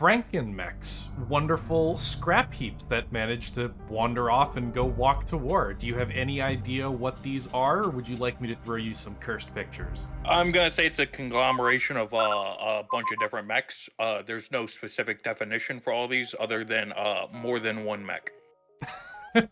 frankenmechs, wonderful scrap heaps that manage to wander off and go walk to war. Do you have any idea what these are, or would you like me to throw you some cursed pictures? I'm gonna say it's a conglomeration of a bunch of different mechs. There's no specific definition for all these other than more than one mech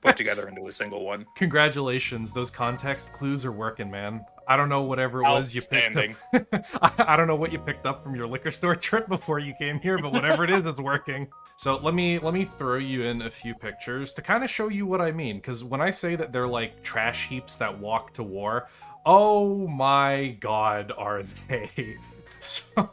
put together into a single one. Congratulations, those context clues are working, man. I don't know whatever it was you picked up. Outstanding. I don't know what you picked up from your liquor store trip before you came here, but whatever it is, it's working. So let me throw you in a few pictures to kind of show you what I mean, because when I say that they're like trash heaps that walk to war, oh my god, are they? So,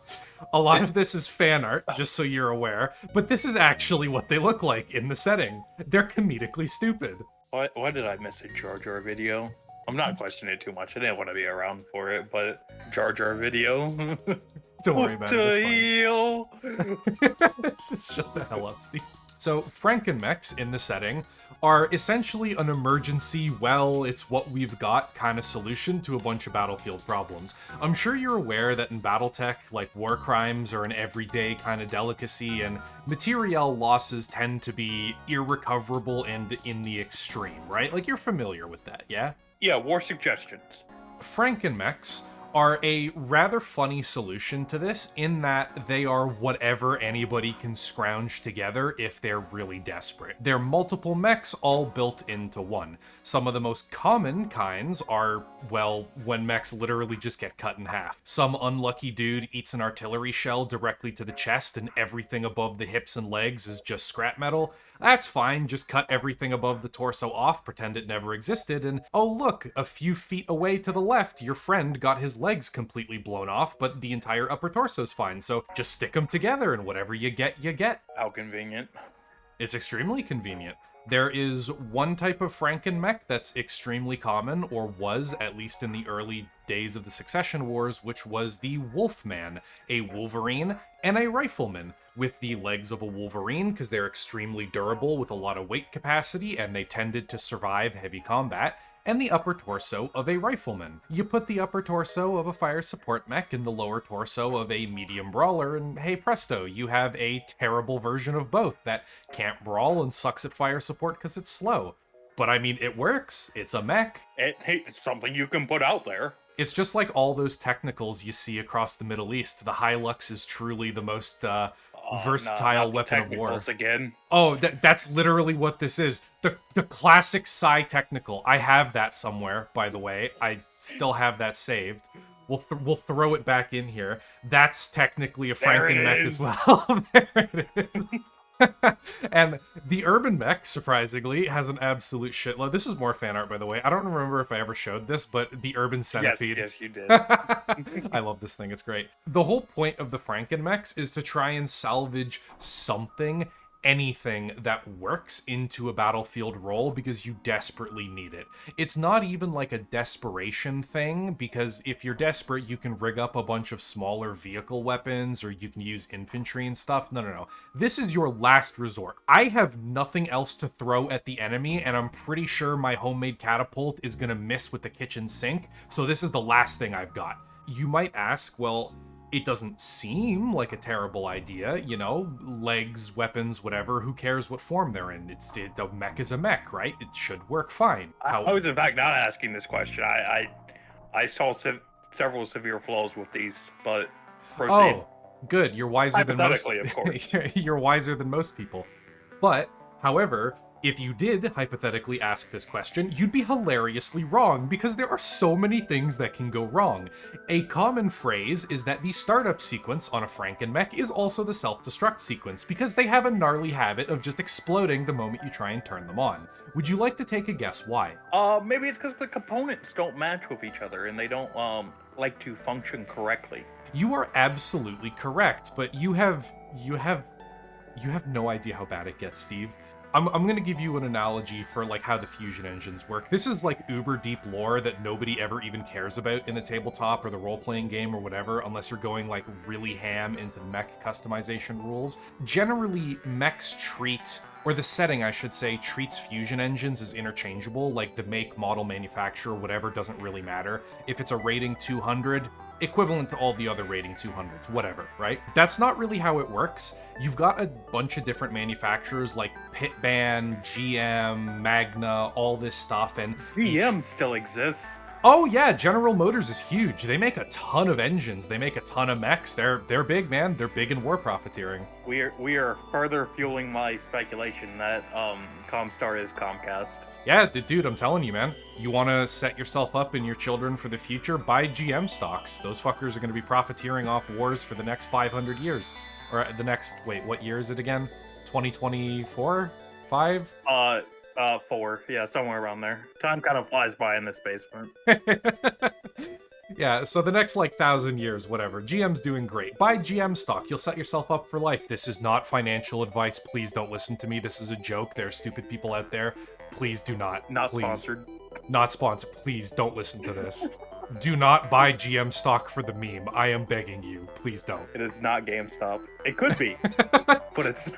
a lot of this is fan art, just so you're aware, but this is actually what they look like in the setting. They're comedically stupid. Why did I miss a Jar Jar video? I'm not questioning it too much. I didn't want to be around for it, but Jar Jar video. Don't worry about it, it's fine. Shut the hell up, Steve. So, frankenmechs in the setting are essentially an emergency, well, it's what we've got kind of solution to a bunch of battlefield problems. I'm sure you're aware that in BattleTech, like, war crimes are an everyday kind of delicacy, and materiel losses tend to be irrecoverable and in the extreme, right? Like, you're familiar with that, yeah? Yeah, war suggestions. Frankenmechs are a rather funny solution to this in that they are whatever anybody can scrounge together if they're really desperate. They're multiple mechs all built into one. Some of the most common kinds are, well, when mechs literally just get cut in half. Some unlucky dude eats an artillery shell directly to the chest and everything above the hips and legs is just scrap metal. That's fine, just cut everything above the torso off, pretend it never existed, and oh look, a few feet away to the left, your friend got his legs completely blown off, but the entire upper torso's fine, so just stick them together and whatever you get, you get. How convenient. It's extremely convenient. There is one type of frankenmech that's extremely common, or was, at least in the early days of the Succession Wars, which was the Wolfman, a Wolverine and a Rifleman, with the legs of a Wolverine, because they're extremely durable with a lot of weight capacity, and they tended to survive heavy combat, and the upper torso of a Rifleman. You put the upper torso of a fire support mech in the lower torso of a medium brawler, and hey presto, you have a terrible version of both that can't brawl and sucks at fire support because it's slow. But I mean, it works. It's a mech. It's something you can put out there. It's just like all those technicals you see across the Middle East. The Hilux is truly the most versatile weapon of war. Again. Oh, that's literally what this is. The classic Psy technical. I have that somewhere, by the way. I still have that saved. We'll throw it back in here. That's technically a frankenmech as well. There it is. And the urban mech, surprisingly, has an absolute shitload. This is more fan art, by the way. I don't remember if I ever showed this, but the urban centipede. Yes, you did. I love this thing. It's great. The whole point of the frankenmechs is to try and salvage something, anything that works into a battlefield role because you desperately need it. It's not even like a desperation thing, because if you're desperate, you can rig up a bunch of smaller vehicle weapons or you can use infantry and stuff. No. This is your last resort. I have nothing else to throw at the enemy, and I'm pretty sure my homemade catapult is gonna miss with the kitchen sink, so this is the last thing I've got. You might ask, well, it doesn't seem like a terrible idea, you know, legs, weapons, whatever, who cares what form they're in? The mech is a mech, right? It should work fine. I was in fact not asking this question. I saw several severe flaws with these, but proceed. Oh, good. You're wiser than most. Hypothetically, of course. You're wiser than most people. But, however, if you did hypothetically ask this question, you'd be hilariously wrong, because there are so many things that can go wrong. A common phrase is that the startup sequence on a frankenmech is also the self-destruct sequence, because they have a gnarly habit of just exploding the moment you try and turn them on. Would you like to take a guess why? Maybe it's because the components don't match with each other, and they don't, like to function correctly. You are absolutely correct, but you have no idea how bad it gets, Steve. I'm gonna give you an analogy for like how the fusion engines work. This is like uber deep lore that nobody ever even cares about in the tabletop or the role-playing game or whatever, unless you're going like really ham into the mech customization rules. Generally, mechs treat or the setting, I should say, treats fusion engines as interchangeable, like the make, model, manufacturer, whatever, doesn't really matter. If it's a rating 200, equivalent to all the other rating 200s, whatever, right? That's not really how it works. You've got a bunch of different manufacturers like Pitban, GM, Magna, all this stuff, and GM still exists. Oh yeah, General Motors is huge. They make a ton of engines. They make a ton of mechs. They're big, man. They're big in war profiteering. We are further fueling my speculation that Comstar is Comcast. Yeah, dude, I'm telling you, man. You want to set yourself up and your children for the future? Buy GM stocks. Those fuckers are going to be profiteering off wars for the next 500 years. Or the next, wait, what year is it again? 2024? 5? 4. Yeah, somewhere around there. Time kind of flies by in this basement. Yeah, so the next, 1,000 years, whatever. GM's doing great. Buy GM stock. You'll set yourself up for life. This is not financial advice. Please don't listen to me. This is a joke. There are stupid people out there. Please do not. Not Please. sponsored. Not sponsored. Please don't listen to this. Do not buy GM stock for the meme. I am begging you. Please don't. It is not GameStop. It could be, but it's...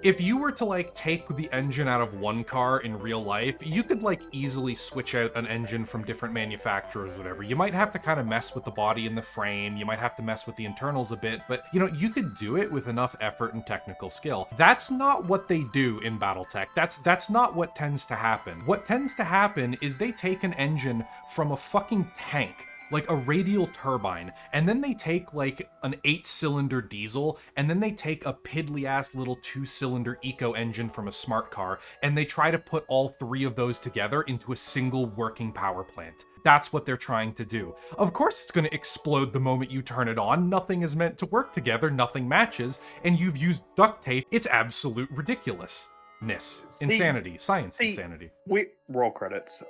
If you were to, take the engine out of one car in real life, you could, easily switch out an engine from different manufacturers, whatever. You might have to kind of mess with the body and the frame, you might have to mess with the internals a bit, but, you could do it with enough effort and technical skill. That's not what they do in BattleTech. That's not what tends to happen. What tends to happen is they take an engine from a fucking tank, like a radial turbine, and then they take an 8-cylinder diesel, and then they take a piddly-ass little 2-cylinder eco engine from a smart car, and they try to put all 3 of those together into a single working power plant. That's what they're trying to do. Of course it's going to explode the moment you turn it on. Nothing is meant to work together, nothing matches, and you've used duct tape. It's absolute ridiculousness. Insanity. Science insanity. Roll credits.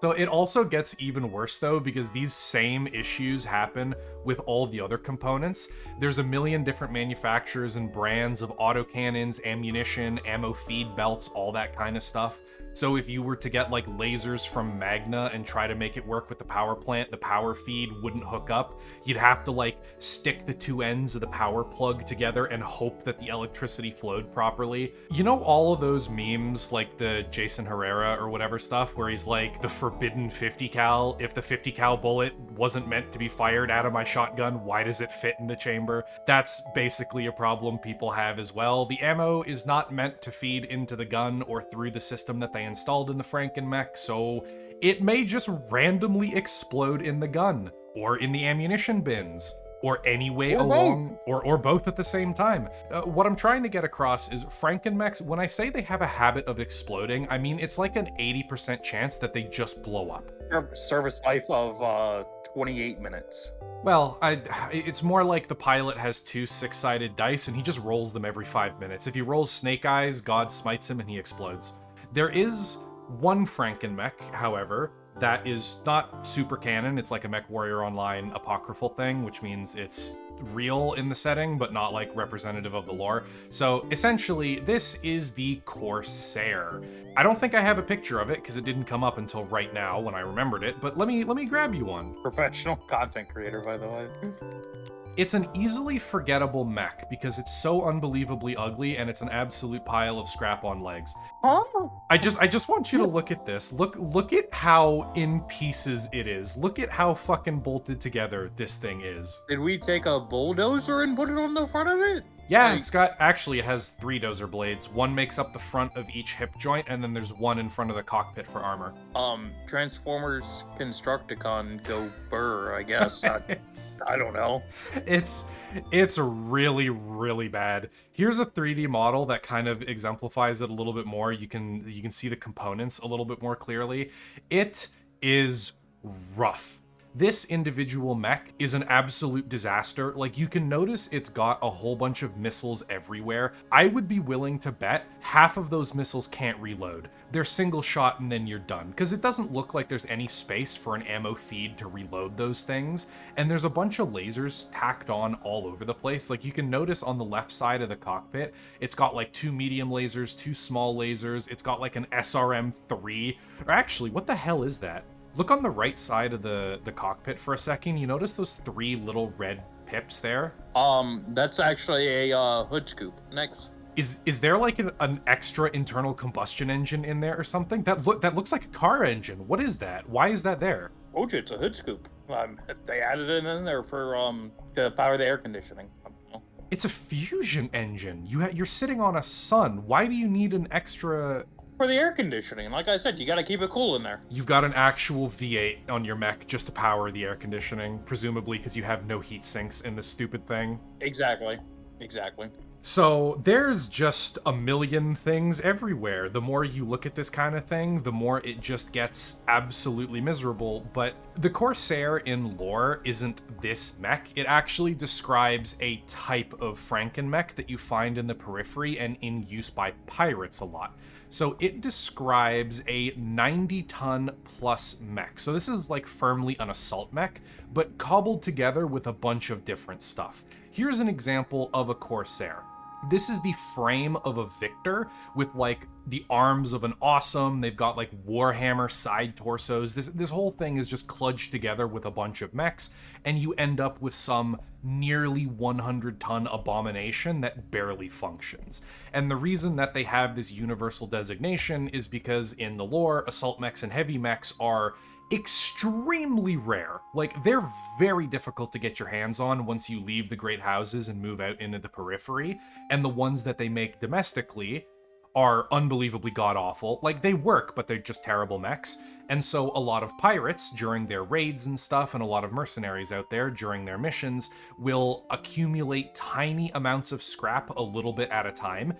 So it also gets even worse, though, because these same issues happen with all the other components. There's a million different manufacturers and brands of autocannons, ammunition, ammo feed belts, all that kind of stuff. So if you were to get lasers from Magna and try to make it work with the power plant, the power feed wouldn't hook up. You'd have to stick the 2 ends of the power plug together and hope that the electricity flowed properly. You know all of those memes, like the Jason Herrera or whatever stuff, where he's like, the forbidden 50 cal, if the 50 cal bullet wasn't meant to be fired out of my shotgun, why does it fit in the chamber? That's basically a problem people have as well. The ammo is not meant to feed into the gun or through the system that they installed in the franken mech, so it may just randomly explode in the gun, or in the ammunition bins, or any way along, or both at the same time. What I'm trying to get across is franken mechs, when I say they have a habit of exploding, I mean it's like an 80% chance that they just blow up. Service life of 28 minutes. Well, it's more like the pilot has 2 6-sided dice and he just rolls them every 5 minutes. If he rolls snake eyes, God smites him and he explodes. There is one franken mech, however, that is not super canon. It's like a Mech Warrior Online apocryphal thing, which means it's real in the setting, but not representative of the lore. So essentially, this is the Corsair. I don't think I have a picture of it because it didn't come up until right now when I remembered it, but let me grab you one. Professional content creator, by the way. It's an easily forgettable mech because it's so unbelievably ugly and it's an absolute pile of scrap on legs. Oh. I just want you to look at this. Look at how in pieces it is. Look at how fucking bolted together this thing is. Did we take a bulldozer and put it on the front of it? Yeah, it has 3 dozer blades. One makes up the front of each hip joint, and then there's one in front of the cockpit for armor. Transformers Constructicon go burr, I guess. I don't know. It's really, really bad. Here's a 3D model that kind of exemplifies it a little bit more. You can see the components a little bit more clearly. It is rough. This individual mech is an absolute disaster. You can notice it's got a whole bunch of missiles everywhere. I would be willing to bet half of those missiles can't reload. They're single shot and then you're done, because it doesn't look like there's any space for an ammo feed to reload those things. And there's a bunch of lasers tacked on all over the place. You can notice on the left side of the cockpit, it's got 2 medium lasers, 2 small lasers. It's got an SRM-3. Or actually, what the hell is that? Look on the right side of the cockpit for a second. You notice those 3 little red pips there? That's actually a hood scoop. Next. Is there like an extra internal combustion engine in there or something? That looks like a car engine. What is that? Why is that there? Told you, it's a hood scoop. They added it in there for to power the air conditioning. It's a fusion engine. You're sitting on a sun. Why do you need an extra? For the air conditioning. Like I said, you gotta keep it cool in there. You've got an actual V8 on your mech just to power the air conditioning, presumably because you have no heat sinks in this stupid thing. Exactly. So there's just a million things everywhere. The more you look at this kind of thing, the more it just gets absolutely miserable. But the Corsair in lore isn't this mech. It actually describes a type of franken mech that you find in the periphery and in use by pirates a lot. So it describes a 90-ton plus mech. So this is like firmly an assault mech, but cobbled together with a bunch of different stuff. Here's an example of a Corsair. This is the frame of a Victor with like the arms of an awesome. They've got like Warhammer side torsos. This whole thing is just kludged together with a bunch of mechs, and you end up with some nearly 100-ton abomination that barely functions. And the reason that they have this universal designation is because in the lore, assault mechs and heavy mechs are extremely rare. Like, they're very difficult to get your hands on once you leave the great houses and move out into the periphery, and the ones that they make domestically are unbelievably god-awful. Like, they work, but they're just terrible mechs. And so a lot of pirates, during their raids and stuff, and a lot of mercenaries out there during their missions, will accumulate tiny amounts of scrap a little bit at a time,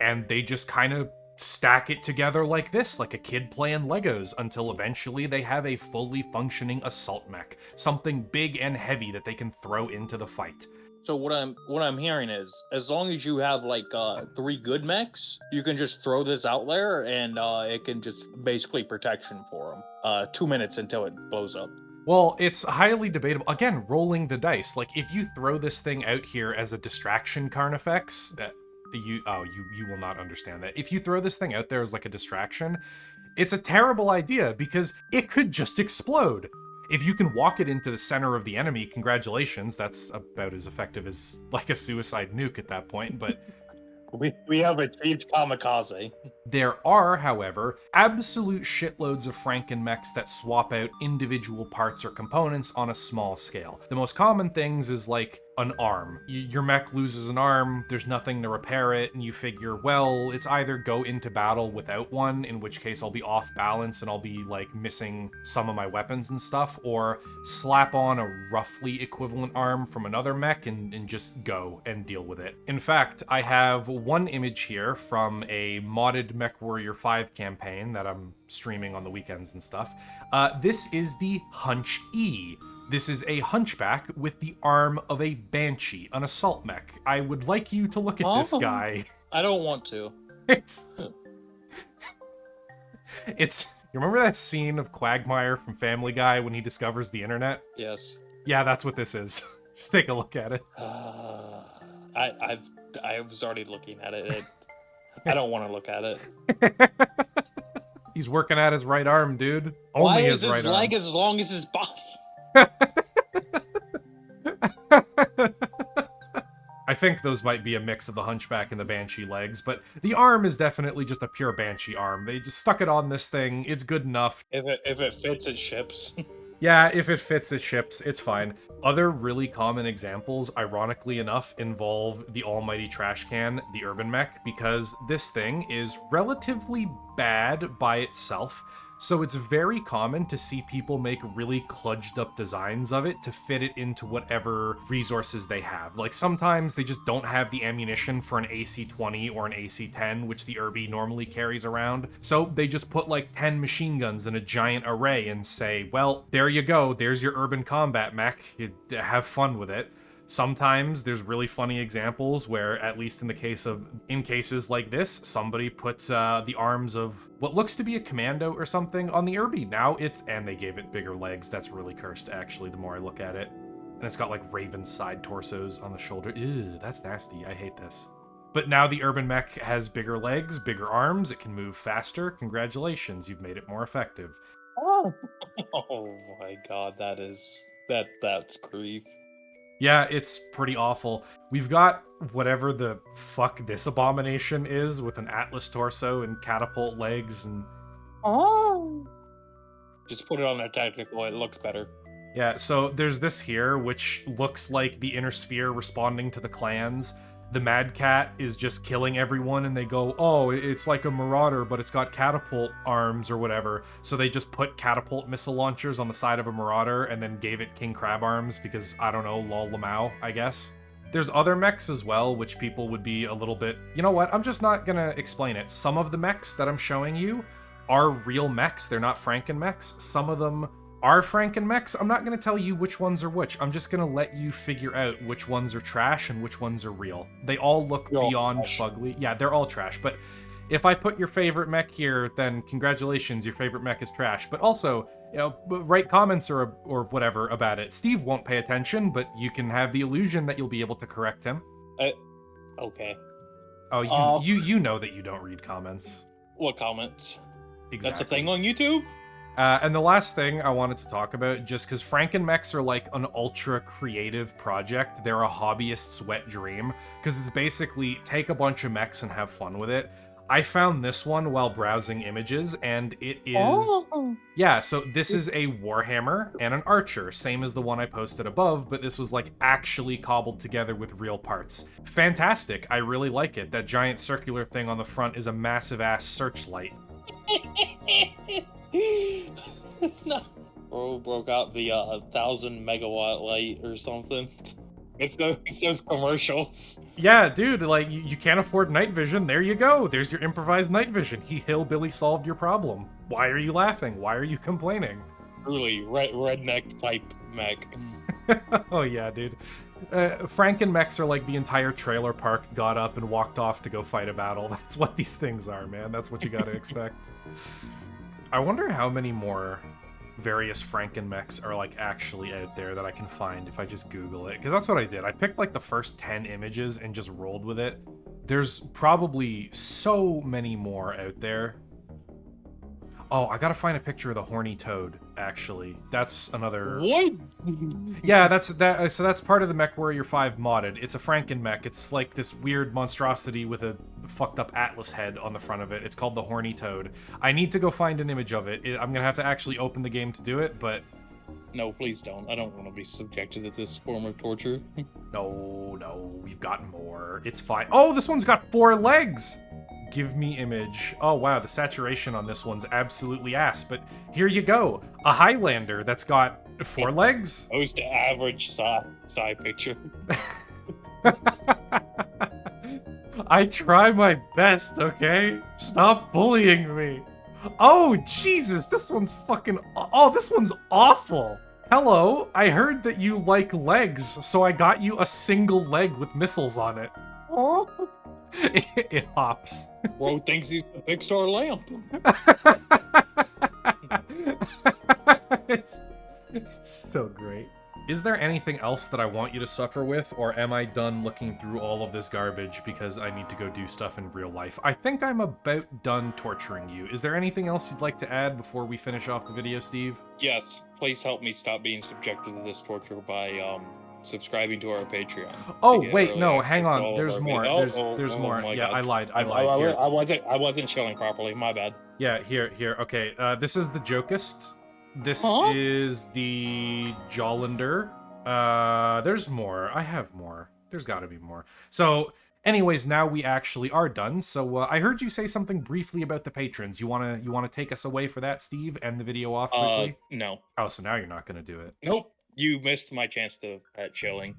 and they just kind of stack it together like this, like a kid playing Legos, until eventually they have a fully functioning assault mech, something big and heavy that they can throw into the fight. So what I'm hearing is, as long as you have like 3 good mechs, you can just throw this out there, and it can just basically protection for them. 2 minutes until it blows up. Well, it's highly debatable. Again, rolling the dice. Like, if you throw this thing out here as a distraction, Carnifex, you will not understand that. If you throw this thing out there as like a distraction, it's a terrible idea because it could just explode. If you can walk it into the center of the enemy, congratulations. That's about as effective as like a suicide nuke at that point, but we have achieved kamikaze. There are, however, absolute shitloads of franken mechs that swap out individual parts or components on a small scale. The most common things is like an arm. Your mech loses an arm, there's nothing to repair it, and you figure, well, it's either go into battle without one, in which case I'll be off balance and I'll be like missing some of my weapons and stuff, or slap on a roughly equivalent arm from another mech and just go and deal with it. In fact, I have one image here from a modded MechWarrior 5 campaign that I'm streaming on the weekends and stuff. This is the Hunch E. This is a hunchback with the arm of a banshee, an assault mech. I would like you to look at this guy. I don't want to. It's you remember that scene of Quagmire from Family Guy when he discovers the internet? Yes. Yeah, that's what this is. Just take a look at it. I was already looking at it. I don't want to look at it. He's working at his right arm, dude. Why Only is his right his leg arm. as long as his body? I think those might be a mix of the hunchback and the banshee legs, but the arm is definitely just a pure banshee arm. They just stuck it on this thing. It's good enough. If it fits, it ships. Yeah, if it fits, it ships. It's fine. Other really common examples, ironically enough, involve the almighty trash can, the urban mech, because this thing is relatively bad by itself. So it's very common to see people make really kludged up designs of it to fit it into whatever resources they have. Like, sometimes they just don't have the ammunition for an AC-20 or an AC-10, which the Irby normally carries around. So they just put like 10 machine guns in a giant array and say, well, there you go, there's your urban combat mech, have fun with it. Sometimes there's really funny examples where, at least in cases like this, somebody puts the arms of what looks to be a commando or something on the Irby. Now and they gave it bigger legs. That's really cursed, actually, the more I look at it. And it's got like raven side torsos on the shoulder. Ew, that's nasty. I hate this. But now the urban mech has bigger legs, bigger arms. It can move faster. Congratulations, you've made it more effective. Oh my god, that's grief. Yeah, it's pretty awful. We've got whatever the fuck this abomination is with an Atlas torso and catapult legs and... Oh. Just put it on a technical, it looks better. Yeah, so there's this here, which looks like the Inner Sphere responding to the clans. The Mad Cat is just killing everyone, and they go, oh, it's like a Marauder, but it's got catapult arms or whatever. So they just put catapult missile launchers on the side of a Marauder and then gave it King Crab arms because, I don't know, lol lamau, I guess. There's other mechs as well, which people would be a little bit... You know what? I'm just not gonna explain it. Some of the mechs that I'm showing you are real mechs. They're not franken-mechs. Some of them are franken-mechs. I'm not going to tell you which ones are which. I'm just going to let you figure out which ones are trash and which ones are real. They all look beyond fugly. Yeah, they're all trash. But if I put your favorite mech here, then congratulations, your favorite mech is trash. But also, you know, write comments or whatever about it. Steve won't pay attention, but you can have the illusion that you'll be able to correct him. Okay. Oh, you know that you don't read comments. What comments? Exactly. That's a thing on YouTube? And the last thing I wanted to talk about, just because franken-mechs are like an ultra creative project, they're a hobbyist's wet dream, because it's basically take a bunch of mechs and have fun with it. I found this one while browsing images, and it is... Oh. Yeah, so this is a Warhammer and an Archer, same as the one I posted above, but this was like actually cobbled together with real parts. Fantastic, I really like it. That giant circular thing on the front is a massive-ass searchlight. No. Bro broke out the 1,000 megawatt light or something. It's those commercials. Yeah, dude, like, you can't afford night vision. There you go. There's your improvised night vision. He hillbilly solved your problem. Why are you laughing? Why are you complaining? Truly, redneck type mech. Oh, yeah, dude. Franken-mechs are like the entire trailer park got up and walked off to go fight a battle. That's what these things are, man. That's what you gotta expect. I wonder how many more various franken-mechs are like actually out there that I can find if I just Google it. Because that's what I did. I picked like the first 10 images and just rolled with it. There's probably so many more out there. Oh, I gotta find a picture of the horny toad, actually. That's another... What? Yeah, so that's part of the MechWarrior 5 modded. It's a franken-mech. It's like this weird monstrosity with a fucked up Atlas head on the front of it. It's called the horny toad. I need to go find an image of it. I'm gonna have to actually open the game to do it, but... No, please don't. I don't want to be subjected to this form of torture. No, we've got more. It's fine. Oh, this one's got 4 legs! Give me image. Oh, wow, the saturation on this one's absolutely ass, but here you go. A Highlander that's got 4 legs? Most average sci picture. I try my best, okay? Stop bullying me. Oh, Jesus, this one's fucking... Oh, this one's awful. Hello, I heard that you like legs, so I got you a single leg with missiles on it. Oh. It hops. Bro thinks he's the Pixar lamp. It's so great. Is there anything else that I want you to suffer with, or am I done looking through all of this garbage because I need to go do stuff in real life? I think I'm about done torturing you. Is there anything else you'd like to add before we finish off the video, Steve? Yes, please help me stop being subjected to this torture by subscribing to our Patreon. Oh wait, no, hang on. There's more. There's more. Yeah, God. I lied. I wasn't chilling properly. My bad. Yeah, here. Okay, this is the Jokist. This is the Jollander. There's more. I have more. There's got to be more. So, anyways, now we actually are done. So, I heard you say something briefly about the patrons. You wanna take us away for that, Steve? End the video off quickly. No. Oh, so now you're not gonna do it. Nope. You missed my chance at chilling.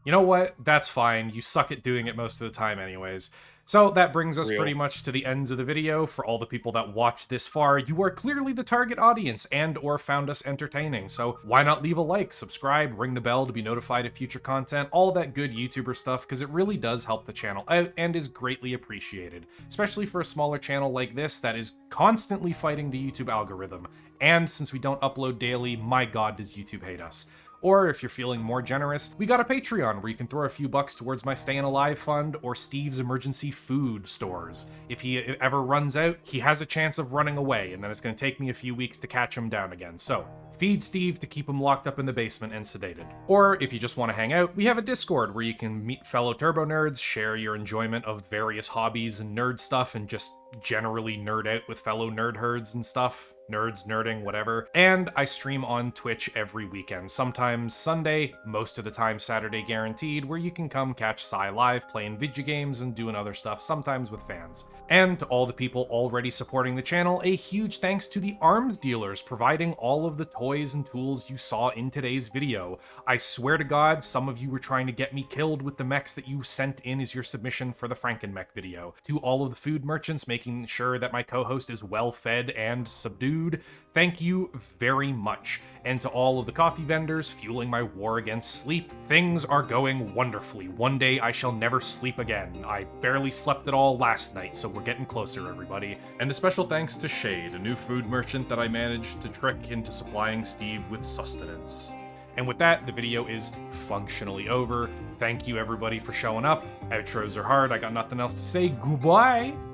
You know what? That's fine. You suck at doing it most of the time anyways. So that brings us pretty much to the ends of the video. For all the people that watched this far, you are clearly the target audience and or found us entertaining. So why not leave a like, subscribe, ring the bell to be notified of future content, all that good YouTuber stuff, because it really does help the channel out and is greatly appreciated, especially for a smaller channel like this that is constantly fighting the YouTube algorithm. And since we don't upload daily, my god, does YouTube hate us. Or if you're feeling more generous, we got a Patreon where you can throw a few bucks towards my Staying Alive fund or Steve's emergency food stores. If he ever runs out, he has a chance of running away, and then it's going to take me a few weeks to catch him down again. So, feed Steve to keep him locked up in the basement and sedated. Or if you just want to hang out, we have a Discord where you can meet fellow turbo nerds, share your enjoyment of various hobbies and nerd stuff, and just generally nerd out with fellow nerd herds and stuff. Nerds, nerding, whatever. And I stream on Twitch every weekend, sometimes Sunday, most of the time Saturday guaranteed, where you can come catch Psy live playing video games and doing other stuff, sometimes with fans. And to all the people already supporting the channel, a huge thanks to the arms dealers providing all of the toys and tools you saw in today's video. I swear to God, some of you were trying to get me killed with the mechs that you sent in as your submission for the frankenmech video. To all of the food merchants making sure that my co-host is well fed and subdued, thank you very much. And to all of the coffee vendors fueling my war against sleep, things are going wonderfully. One day I shall never sleep again. I barely slept at all last night, so we're getting closer, everybody. And a special thanks to Shade, a new food merchant that I managed to trick into supplying Steve with sustenance. And with that, the video is functionally over. Thank you everybody for showing up. Outros are hard, I got nothing else to say. Goodbye!